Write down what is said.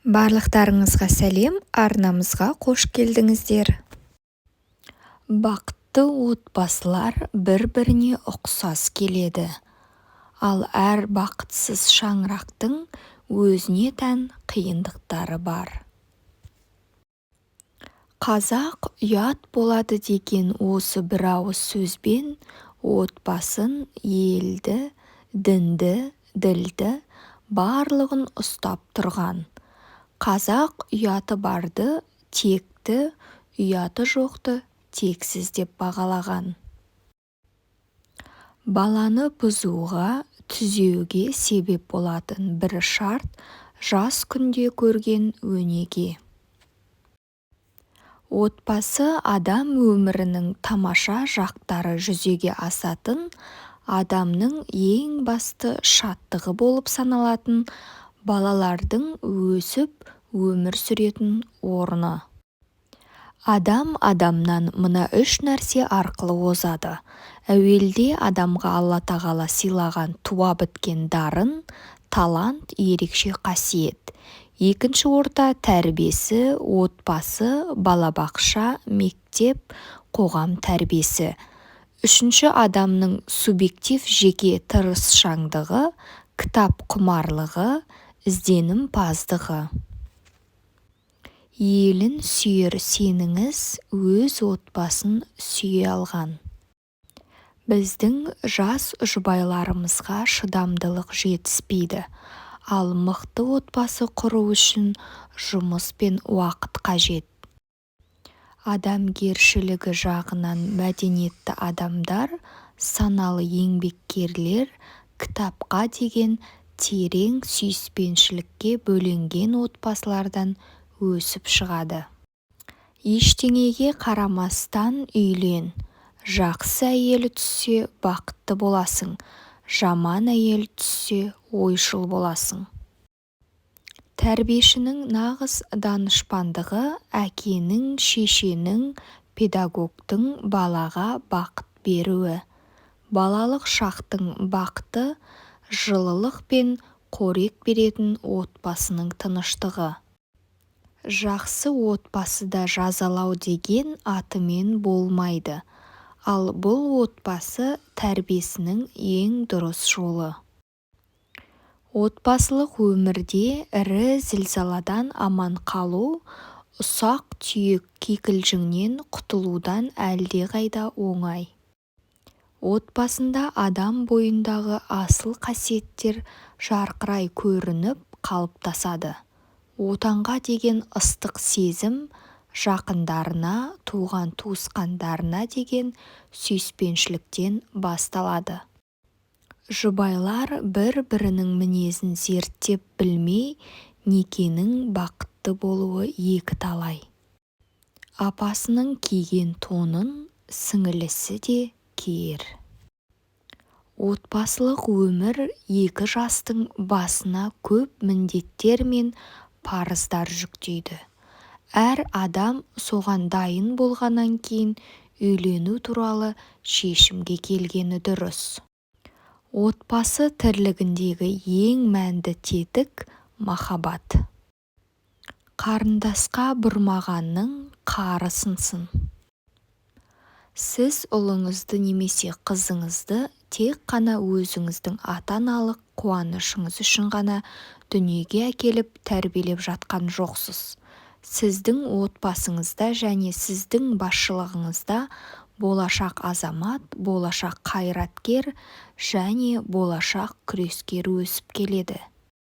Барлықтарыңызға сәлем, арнамызға қош келдіңіздер. Бақытты отбасылар бір-біріне ұқсас келеді. Ал әр бақытсыз шаңырақтың өзіне тән қиындықтары бар. Қазақ ұят болады деген осы бір ауыз сөзбен отбасын, елді, дінді, ділді барлығын ұстап тұрған. Қазақ ұяты барды текті, ұяты жоқты тексіз деп бағалаған. Баланы бұзуға, түзеуге себеп болатын бір шарт жас күнде көрген өнеге. Отбасы адам өмірінің тамаша жақтары жүзеге асатын, адамның ең басты шаттығы болып саналатын балалардың өсіп өмір сүретін орны. Адам адамнан мына үш нәрсе арқылы озады. Әуелде адамға Алла тағала сыйлаған туа біткен дарын, талант, ерекше қасиет. Екінші орта тәрбиесі, отбасы, балабақша, мектеп, қоғам тәрбиесі. Үшінші адамның субъектив жеке тырысшаңдығы, кітап құмарлығы, ізденімпаздығы. Елін сүйер сеніңіз өз отбасын сүйе алған. Біздің жас жұбайларымызға шыдамдылық жетіспейді, ал мықты отбасы құру үшін жұмыс пен уақыт қажет. Адамгершілігі жағынан мәдениетті адамдар, саналы еңбеккерлер, кітапқа деген терең сүйіспеншілікке бөленген отбасылардан өсіп шығады. Ештеңеге қарамастан үйлен. Жақсы әйел түссе бақытты боласың, жаман әйел түссе ойшыл боласың. Тәрбиешінің нағыз данышпандығы әкенің, шешенің, педагогтың балаға бақыт беруі. Балалық шақтың бақыты жылылық пен қорек беретін отбасының тыныштығы. Жақсы отбасыда жазалау деген атымен болмайды, ал бұл отбасы тәрбиесінің ең дұрыс жолы. Отбасылық өмірде ірі зілзаладан аман қалу, ұсақ түйек кикілжіңнен құтылудан әлдеқайда оңай. Отбасында адам бойындағы асыл қасиеттер жарқырай көрініп қалыптасады. Отанға деген ыстық сезім, жақындарына, туған туысқандарына деген сүйіспеншіліктен басталады. Жұбайлар бір-бірінің мінезін зерттеп білмей, некенің бақытты болуы екі талай. Апасының киген тонын сіңілісі де киер. Отбасылық өмір екі жастың басына көп міндеттер мен парыздар жүктейді. Әр адам соған дайын болғаннан кейін үйлену туралы шешімге келгені дұрыс. Отбасы тірлігіндегі ең мәнді тетік махаббат. Қарындасқа бұрмағанның қары сынсын. Сіз ұлыңызды немесе қызыңызды тек қана өзіңіздің ата-аналық қуанышыңыз үшін ғана дүниеге әкеліп тәрбиелеп жатқан жоқсыз. Сіздің отбасыңызда және сіздің басшылығыңызда болашақ азамат, болашақ қайраткер және болашақ күрескер өсіп келеді.